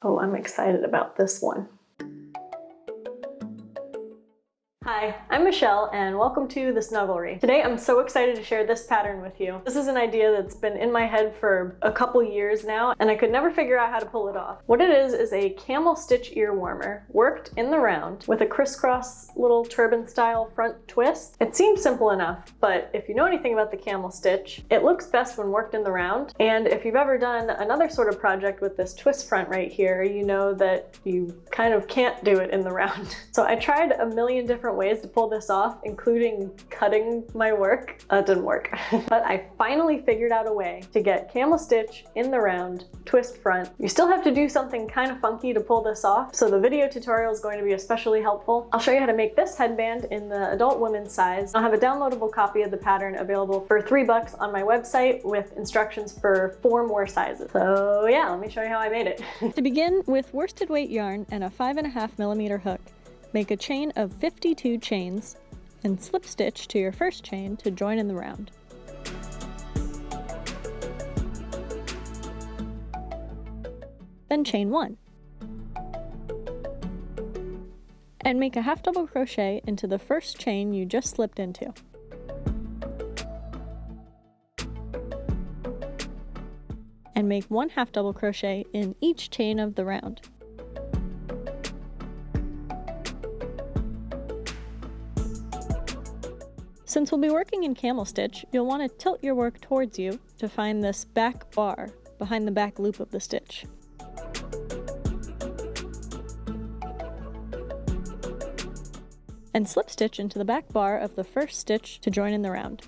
Oh, I'm excited about this one. Hi, I'm Michelle and welcome to The Snugglery. Today I'm so excited to share this pattern with you. This is an idea that's been in my head for a couple years now and I could never figure out how to pull it off. What it is a camel stitch ear warmer worked in the round with a crisscross little turban style front twist. It seems simple enough, but if you know anything about the camel stitch, it looks best when worked in the round. And if you've ever done another sort of project with this twist front right here, you know that you kind of can't do it in the round. So I tried a million different ways to pull this off, including cutting my work. It didn't work. But I finally figured out a way to get camel stitch in the round, twist front. You still have to do something kind of funky to pull this off, so the video tutorial is going to be especially helpful. I'll show you how to make this headband in the adult women's size. I'll have a downloadable copy of the pattern available for $3 on my website with instructions for 4 more sizes. So yeah, let me show you how I made it. To begin, with worsted weight yarn and a 5.5mm hook, make a chain of 52 chains and slip stitch to your first chain to join in the round. Then chain 1. And make a half double crochet into the first chain you just slipped into. And make 1 half double crochet in each chain of the round. Since we'll be working in camel stitch, you'll want to tilt your work towards you to find this back bar behind the back loop of the stitch. And slip stitch into the back bar of the first stitch to join in the round.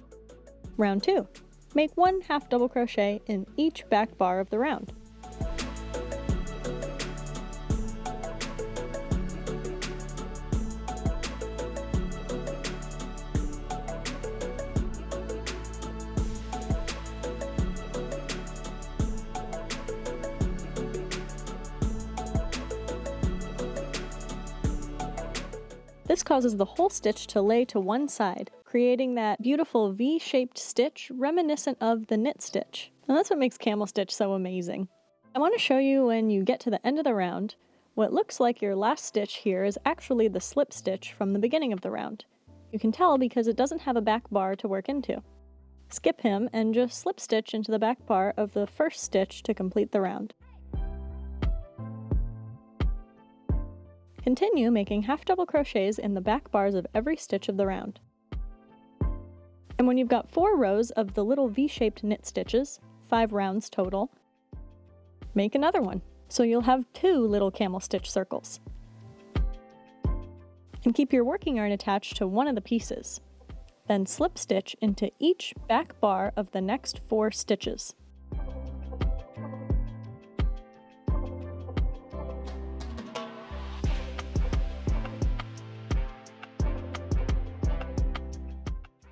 Round 2. Make 1 half double crochet in each back bar of the round. This causes the whole stitch to lay to one side, creating that beautiful V-shaped stitch reminiscent of the knit stitch. And that's what makes camel stitch so amazing. I want to show you when you get to the end of the round, what looks like your last stitch here is actually the slip stitch from the beginning of the round. You can tell because it doesn't have a back bar to work into. Skip him and just slip stitch into the back bar of the first stitch to complete the round. Continue making half double crochets in the back bars of every stitch of the round. And when you've got 4 rows of the little V-shaped knit stitches, 5 rounds total, make another one. So you'll have 2 little camel stitch circles. And keep your working yarn attached to one of the pieces. Then slip stitch into each back bar of the next 4 stitches.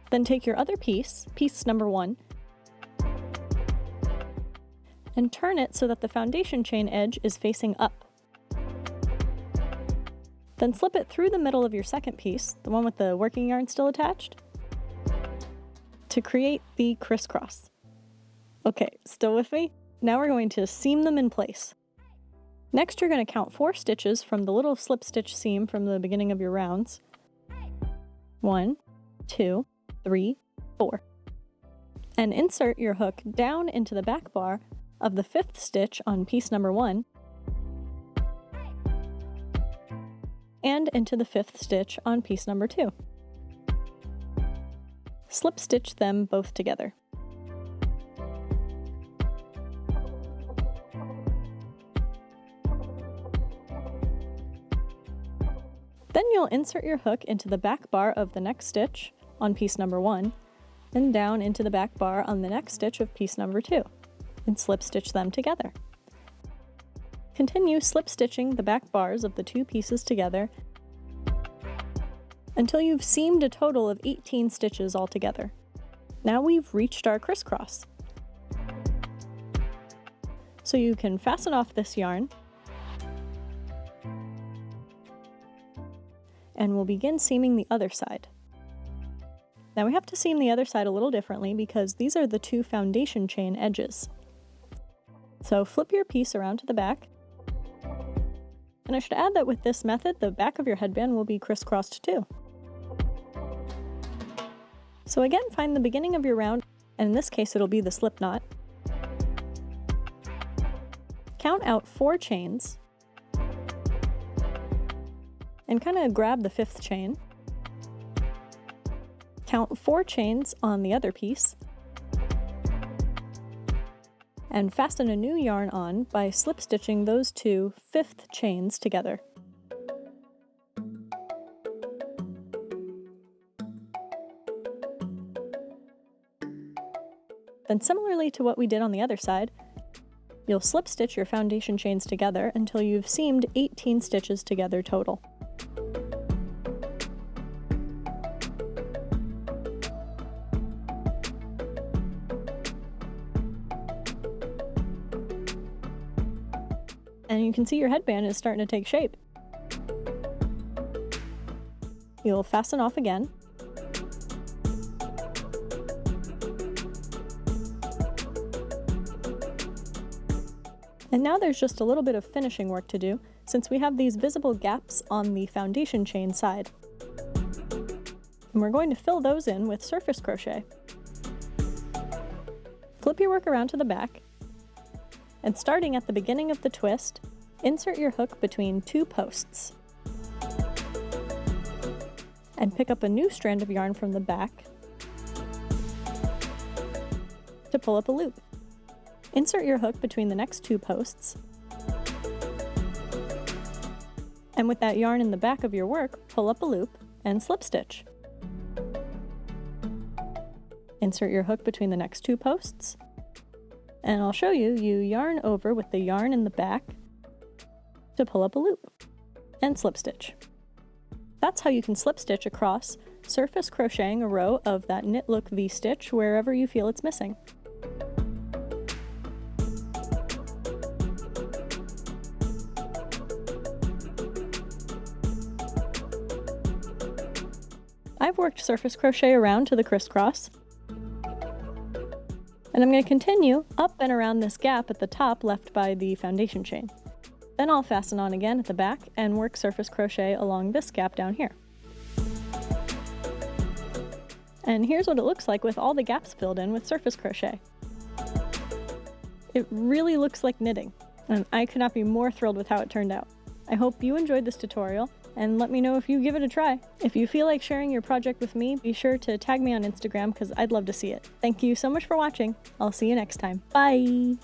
Then take your other piece, piece number 1, and turn it so that the foundation chain edge is facing up. Then slip it through the middle of your second piece, the one with the working yarn still attached, to create the crisscross. Okay, still with me? Now we're going to seam them in place. Next you're going to count 4 stitches from the little slip stitch seam from the beginning of your rounds. 1, 2, 3, 4. And insert your hook down into the back bar of the 5th stitch on piece number 1 and into the 5th stitch on piece number 2. Slip stitch them both together. Then you'll insert your hook into the back bar of the next stitch on piece number 1, and down into the back bar on the next stitch of piece number 2, and slip stitch them together. Continue slip stitching the back bars of the 2 pieces together until you've seamed a total of 18 stitches altogether. Now we've reached our crisscross. So you can fasten off this yarn, and we'll begin seaming the other side. Now we have to seam the other side a little differently because these are the 2 foundation chain edges. So flip your piece around to the back And I should add that with this method, the back of your headband will be crisscrossed too. So again, find the beginning of your round, and in this case it'll be the slip knot. Count out 4 chains, and kind of grab the 5th chain. Count 4 chains on the other piece, and fasten a new yarn on by slip stitching those 2 5th chains together. Then similarly to what we did on the other side, you'll slip stitch your foundation chains together until you've seamed 18 stitches together total. And you can see your headband is starting to take shape. You'll fasten off again. And now there's just a little bit of finishing work to do, since we have these visible gaps on the foundation chain side. And we're going to fill those in with surface crochet. Flip your work around to the back, and starting at the beginning of the twist, insert your hook between 2 posts. And pick up a new strand of yarn from the back to pull up a loop. Insert your hook between the next 2 posts, and with that yarn in the back of your work, pull up a loop and slip stitch. Insert your hook between the next 2 posts, and I'll show you, you yarn over with the yarn in the back to pull up a loop and slip stitch. That's how you can slip stitch across, surface crocheting a row of that knit look V-stitch wherever you feel it's missing. I've worked surface crochet around to the crisscross, and I'm going to continue up and around this gap at the top left by the foundation chain. Then I'll fasten on again at the back and work surface crochet along this gap down here. And here's what it looks like with all the gaps filled in with surface crochet. It really looks like knitting, and I could not be more thrilled with how it turned out. I hope you enjoyed this tutorial, and let me know if you give it a try. If you feel like sharing your project with me, be sure to tag me on Instagram because I'd love to see it. Thank you so much for watching. I'll see you next time. Bye!